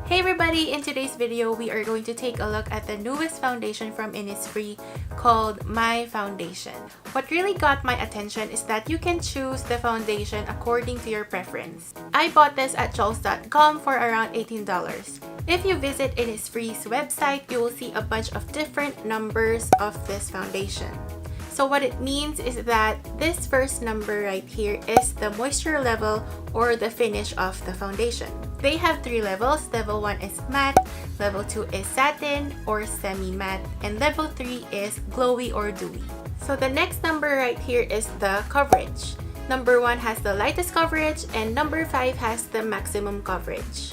Hey everybody, in today's video we are going to take a look at the newest foundation from Innisfree called My Foundation. What really got my attention is that you can choose the foundation according to your preference. I bought this at Jols.com for around $18. If you visit Innisfree's website, you will see a bunch of different numbers of this foundation. So what it means is that this first number right here is the moisture level or the finish of the foundation. They have 3 levels. Level 1 is matte, level 2 is satin or semi-matte, and level 3 is glowy or dewy. So the next number right here is the coverage. Number 1 has the lightest coverage and number 5 has the maximum coverage.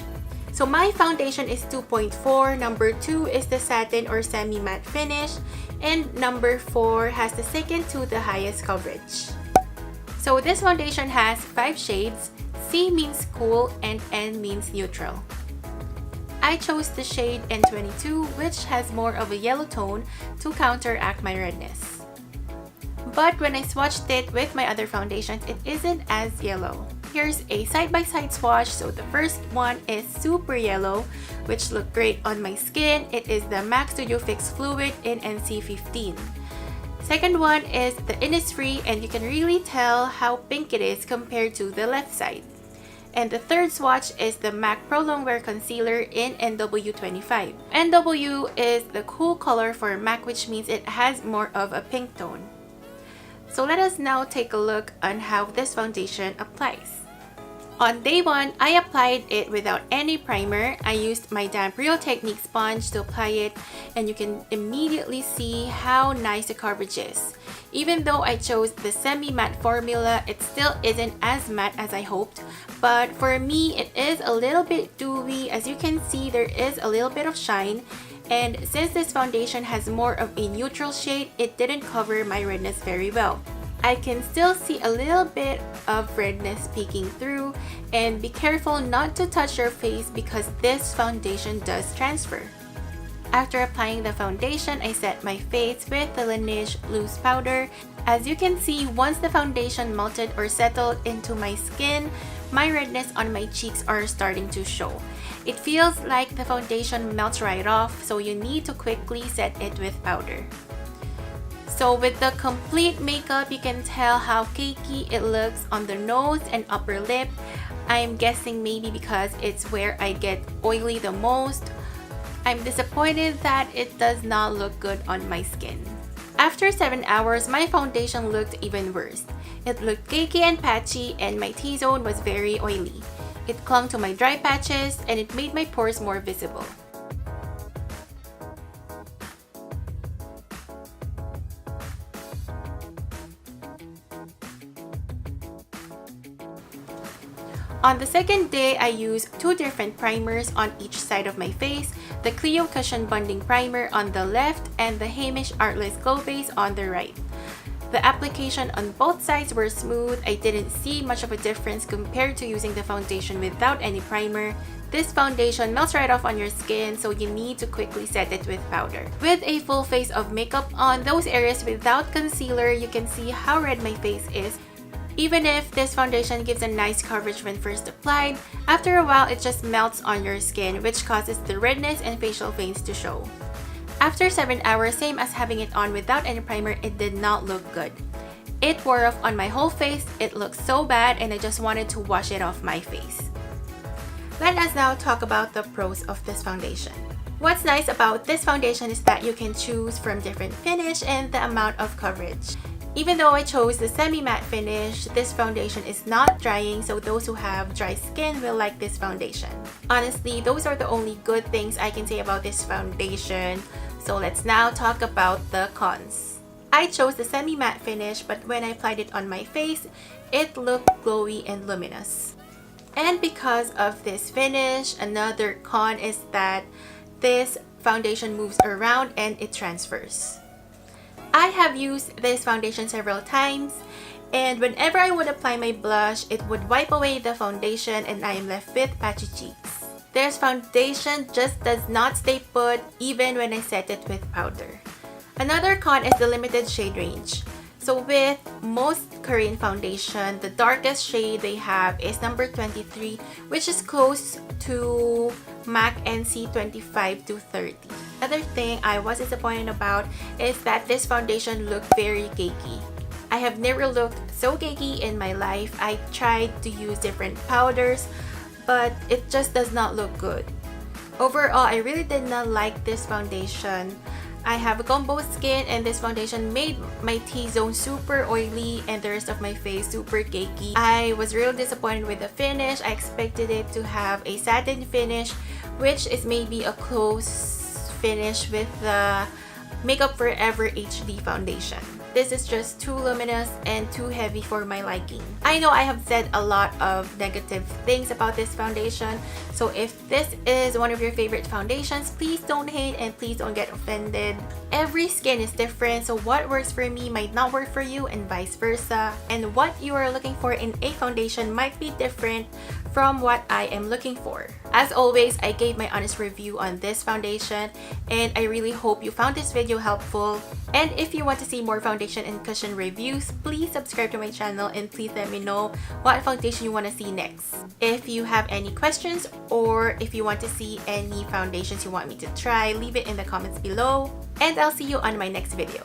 So my foundation is 2.4, number 2 is the satin or semi-matte finish, and number 4 has the second to the highest coverage. So this foundation has 5 shades. C means cool and N means neutral. I chose the shade N22, which has more of a yellow tone to counteract my redness. But when I swatched it with my other foundations, it isn't as yellow. Here's a side-by-side swatch. So the first one is super yellow, which looked great on my skin. It is the MAC Studio Fix Fluid in NC15. Second one is the Innisfree, and you can really tell how pink it is compared to the left side. And the third swatch is the MAC Pro Longwear Concealer in NW25. NW is the cool color for MAC, which means it has more of a pink tone. So let us now take a look on how this foundation applies. On day 1, I applied it without any primer. I used my damp Real Technique sponge to apply it, and you can immediately see how nice the coverage is. Even though I chose the semi-matte formula, it still isn't as matte as I hoped. But for me, it is a little bit dewy. As you can see, there is a little bit of shine. And since this foundation has more of a neutral shade, it didn't cover my redness very well. I can still see a little bit of redness peeking through, and be careful not to touch your face because this foundation does transfer. After applying the foundation, I set my face with the Laneige loose powder. As you can see, once the foundation melted or settled into my skin, my redness on my cheeks are starting to show. It feels like the foundation melts right off, so you need to quickly set it with powder. So with the complete makeup, you can tell how cakey it looks on the nose and upper lip. I'm guessing maybe because it's where I get oily the most. I'm disappointed that it does not look good on my skin. After 7 hours, my foundation looked even worse. It looked cakey and patchy, and my T-zone was very oily. It clung to my dry patches and it made my pores more visible. On the second day, I used 2 different primers on each side of my face, the Clio Cushion Bonding Primer on the left and the Heimish Artless Glow Base on the right. The application on both sides were smooth. I didn't see much of a difference compared to using the foundation without any primer. This foundation melts right off on your skin, so you need to quickly set it with powder. With a full face of makeup on, those areas without concealer, you can see how red my face is. Even if this foundation gives a nice coverage when first applied, after a while it just melts on your skin, which causes the redness and facial veins to show. After 7 hours, same as having it on without any primer, it did not look good. It wore off on my whole face. It looked so bad and I just wanted to wash it off my face. Let us now talk about the pros of this foundation. What's nice about this foundation is that you can choose from different finish and the amount of coverage. Even though I chose the semi-matte finish, this foundation is not drying, so those who have dry skin will like this foundation. Honestly, those are the only good things I can say about this foundation. So let's now talk about the cons. I chose the semi-matte finish, but when I applied it on my face, it looked glowy and luminous. And because of this finish, another con is that this foundation moves around and it transfers. I have used this foundation several times, and whenever I would apply my blush, it would wipe away the foundation and I am left with patchy cheeks. This foundation just does not stay put even when I set it with powder. Another con is the limited shade range. So with most Korean foundation, the darkest shade they have is number 23, which is close to MAC NC 25 to 30. Another thing I was disappointed about is that this foundation looked very cakey. I have never looked so cakey in my life. I tried to use different powders, but it just does not look good. Overall, I really did not like this foundation. I have a combo skin and this foundation made my T-zone super oily and the rest of my face super cakey. I was real disappointed with the finish. I expected it to have a satin finish, which is maybe a close finish with the Makeup Forever HD foundation. This is just too luminous and too heavy for my liking. I know I have said a lot of negative things about this foundation, so if this is one of your favorite foundations, please don't hate and please don't get offended. Every skin is different, so what works for me might not work for you and vice versa. And what you are looking for in a foundation might be different from what I am looking for. As always, I gave my honest review on this foundation and I really hope you found this video helpful. And if you want to see more foundation and cushion reviews, please subscribe to my channel and please let me know what foundation you want to see next. If you have any questions or if you want to see any foundations you want me to try, leave it in the comments below. And I'll see you on my next video.